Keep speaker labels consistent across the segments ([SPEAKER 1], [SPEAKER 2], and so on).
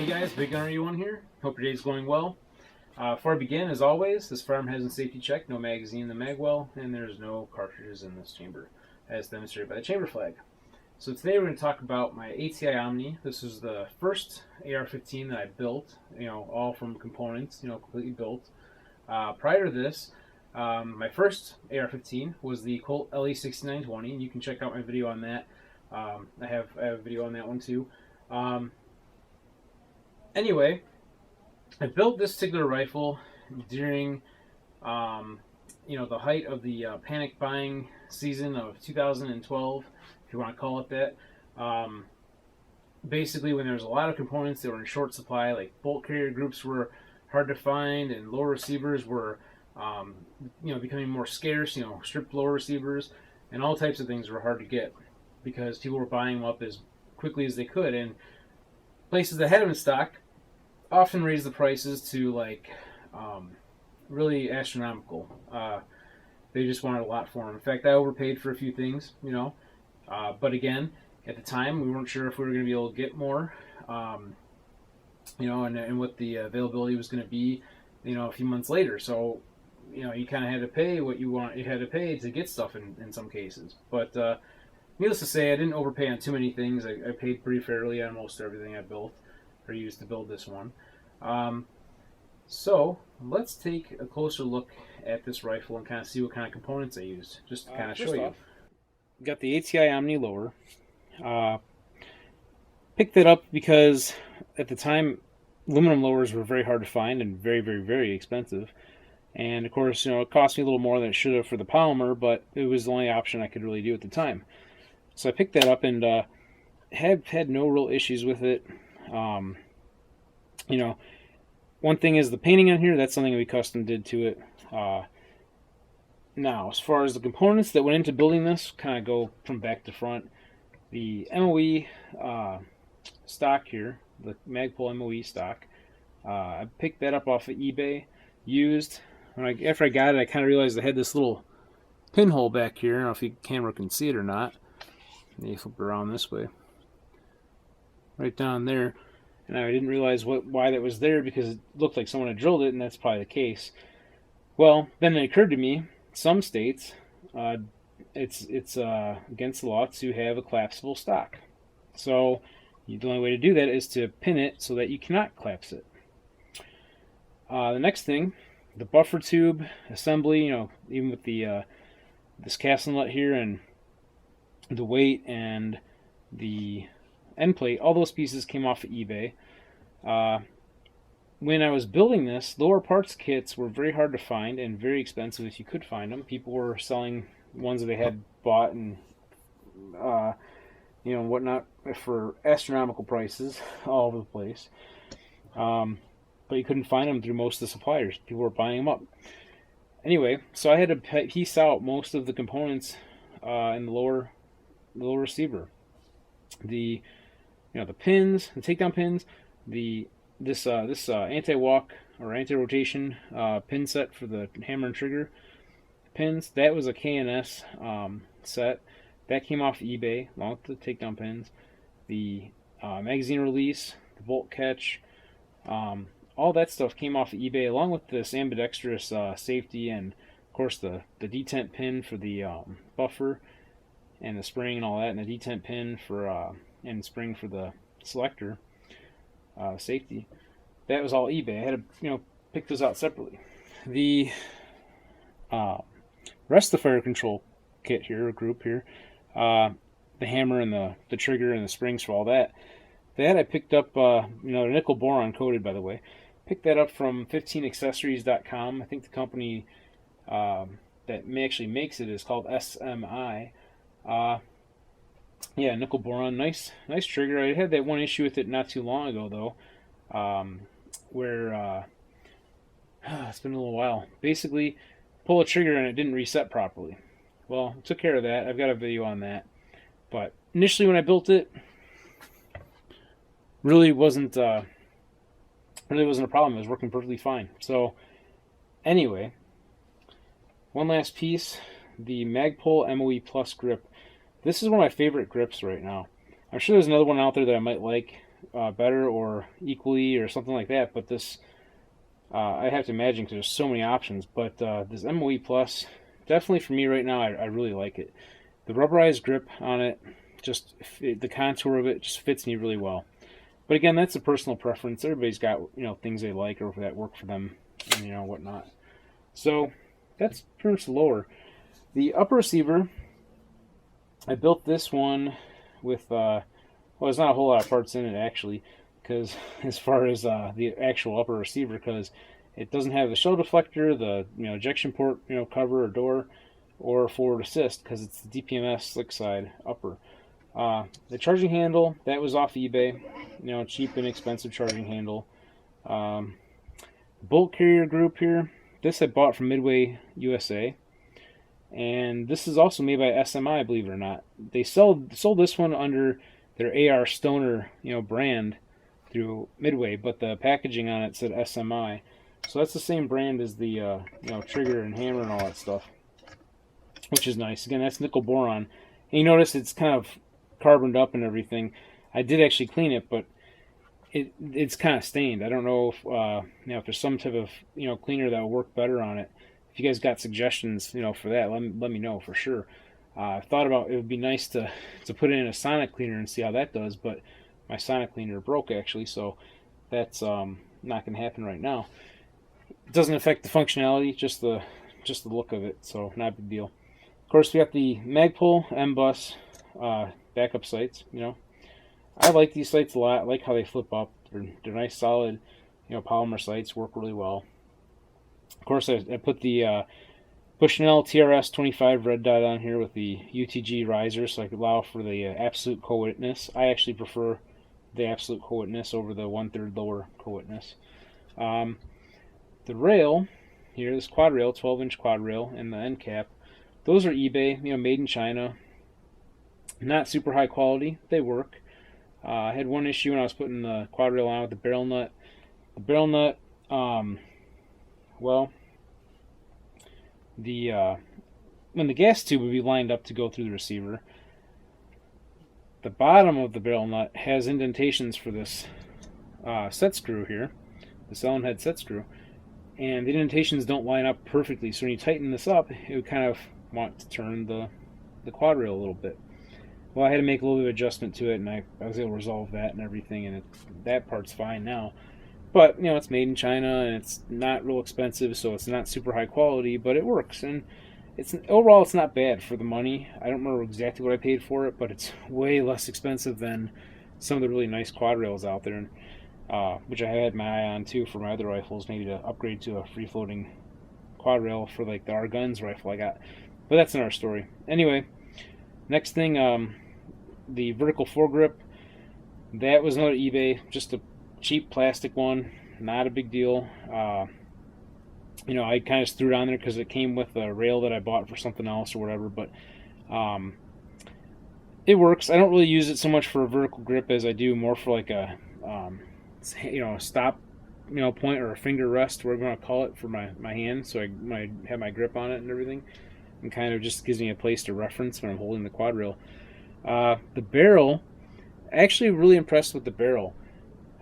[SPEAKER 1] guys, BigGunner81 here. Hope your day's going well. Before I begin, as always, this firearm has a safety check, no magazine in the mag well, and there's no cartridges in this chamber, as demonstrated by the chamber flag. So today we're going to talk about my ATI Omni. This is the first AR-15 that I built, all from components, completely built. Prior to this, my first AR-15 was the Colt LE6920, and you can check out my video on that. I have a video on that one too. Anyway, I built this particular rifle during, the height of the panic buying season of 2012, if you want to call it that. Basically, when there was a lot of components that were in short supply, like bolt carrier groups were hard to find, and lower receivers were, becoming more scarce. Stripped lower receivers, and all types of things were hard to get because people were buying them up as quickly as they could, and places that had them in stock often raised the prices to really astronomical. They just wanted a lot for them. In fact, I overpaid for a few things, but again, at the time, we weren't sure if we were going to be able to get more, and what the availability was going to be, a few months later. So, you kind of had to pay what you had to pay to get stuff in some cases. But needless to say, I didn't overpay on too many things. I paid pretty fairly on most everything I built or used to build this one. So let's take a closer look at this rifle and kind of see what kind of components I used, just to kind of show you. Got the ATI Omni lower. Picked that up because at the time aluminum lowers were very hard to find and very, very, very expensive. And of course, it cost me a little more than it should have for the polymer, but it was the only option I could really do at the time. So I picked that up and have had no real issues with it. One thing is the painting on here, that's something we custom did to it. Now, as far as the components that went into building this, kind of go from back to front. The MOE stock here, the Magpul MOE stock, I picked that up off of eBay, used. After I got it, I kind of realized I had this little pinhole back here. I don't know if the camera can see it or not. Let me flip it around this way. Right down there. And I didn't realize why that was there because it looked like someone had drilled it, and that's probably the case. Well, then it occurred to me, some states, it's against the law to have a collapsible stock. So the only way to do that is to pin it so that you cannot collapse it. The next thing, the buffer tube assembly, even with the this cast inlet here and the weight and the end plate, all those pieces came off of eBay. When I was building this, lower parts kits were very hard to find and very expensive if you could find them. People were selling ones that they had bought and whatnot for astronomical prices all over the place. But you couldn't find them through most of the suppliers. People were buying them up. Anyway, so I had to piece out most of the components in the lower receiver. The pins, the takedown pins, this anti-walk or anti-rotation pin set for the hammer and trigger pins. That was a K&S set that came off eBay along with the takedown pins. The magazine release, the bolt catch, all that stuff came off of eBay along with this ambidextrous safety and of course the detent pin for the buffer and the spring and all that, and the detent pin for and spring for the selector safety. That was all eBay. I had to pick those out separately. The rest of the fire control kit here, or group here, the hammer and the trigger and the springs for all that I picked up, nickel boron coated, by the way. Picked that up from 15accessories.com. I think the company that actually makes it is called SMI. Yeah, nickel boron, nice trigger. I had that one issue with it not too long ago though, where it's been a little while. Basically, pull a trigger and it didn't reset properly. Well, I took care of that. I've got a video on that. But initially, when I built it, really wasn't a problem. It was working perfectly fine. So, anyway, one last piece, the Magpul MOE Plus grip. This is one of my favorite grips right now. I'm sure there's another one out there that I might like. better or equally or something like that. But this, I have to imagine because there's so many options. But this MOE Plus, definitely for me right now, I really like it. The rubberized grip on it, just the contour of it just fits me really well. But again, that's a personal preference. Everybody's got things they like or that work for them, and whatnot. So that's pretty much the lower. The upper receiver, I built this one with well, there's not a whole lot of parts in it actually, because as far as the actual upper receiver, because it doesn't have the shell deflector, the ejection port cover or door, or forward assist, because it's the DPMS slick side upper. The charging handle, that was off eBay, cheap and expensive charging handle. Bolt carrier group here, this I bought from Midway USA, and this is also made by SMI, believe it or not. They sold this one under their AR Stoner brand through Midway, but the packaging on it said SMI, so that's the same brand as the trigger and hammer and all that stuff, which is nice. Again, that's nickel boron, and you notice it's kind of carboned up and everything. I did actually clean it, but it's kind of stained. I don't know if there's some type of cleaner that will work better on it. If you guys got suggestions for that, let me know for sure. I thought about it would be nice to put it in a sonic cleaner and see how that does, but my sonic cleaner broke actually, so that's not going to happen right now. It doesn't affect the functionality, just the look of it, so not a big deal. Of course, we got the Magpul M-Bus backup sights. I like these sights a lot. I like how they flip up. They're nice, solid, polymer sights. Work really well. Of course, I put the Bushnell TRS-25 red dot on here with the UTG riser, so I could allow for the absolute co-witness. I actually prefer the absolute co-witness over the 1/3 lower co-witness. The rail here, this quad rail, 12-inch quad rail, and the end cap, those are eBay, made in China. Not super high quality. They work. I had one issue when I was putting the quad rail on with the barrel nut. The barrel nut, well, when the gas tube would be lined up to go through the receiver, the bottom of the barrel nut has indentations for this set screw here, this Allen head set screw, and the indentations don't line up perfectly. So when you tighten this up, it would kind of want to turn the quad rail a little bit. Well, I had to make a little bit of adjustment to it, and I was able to resolve that and everything, and that part's fine now. But it's made in China, and it's not real expensive, so it's not super high quality, but it works, and overall it's not bad for the money. I don't remember exactly what I paid for it, but it's way less expensive than some of the really nice quad rails out there, which I had my eye on too for my other rifles, maybe to upgrade to a free-floating quad rail for like the AR-15 rifle I got. But that's another story. Anyway, next thing, the vertical foregrip, that was another eBay, just a cheap plastic one, not a big deal. I kind of just threw it on there because it came with a rail that I bought for something else or whatever, but it works. I don't really use it so much for a vertical grip as I do more for like a a stop point or a finger rest, whatever you want to call it, for my hand, so I have my grip on it and everything, and kind of just gives me a place to reference when I'm holding the quad rail. The barrel, actually really impressed with the barrel.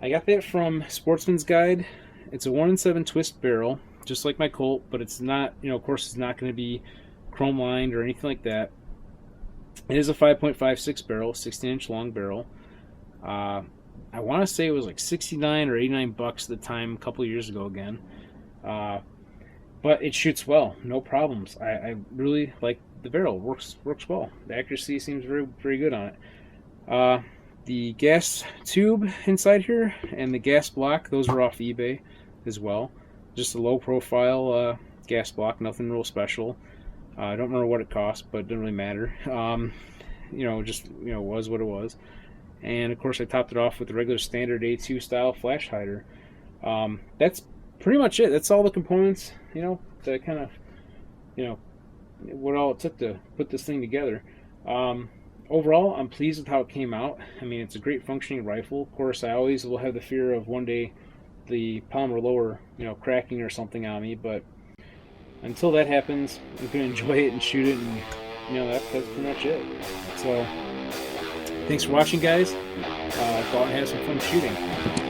[SPEAKER 1] I got that from Sportsman's Guide. It's a 1-in-7 twist barrel, just like my Colt, but it's not, of course, it's not going to be chrome lined or anything like that. It is a 5.56 barrel, 16-inch long barrel. I want to say it was like $69 or $89 at the time, a couple of years ago again. But it shoots well, no problems. I really like the barrel. Works well. The accuracy seems very, very good on it. The gas tube inside here and the gas block, those were off eBay as well. Just a low profile gas block, nothing real special. I don't remember what it cost, but it didn't really matter. It was what it was. And of course I topped it off with the regular standard A2 style flash hider. That's pretty much it. That's all the components, that kind of, what all it took to put this thing together. Overall, I'm pleased with how it came out. I mean, it's a great functioning rifle. Of course, I always will have the fear of one day the polymer lower, cracking or something on me, but until that happens, I'm going to enjoy it and shoot it, and, that's pretty much it. So, Thanks for watching, guys. Go out and have some fun shooting.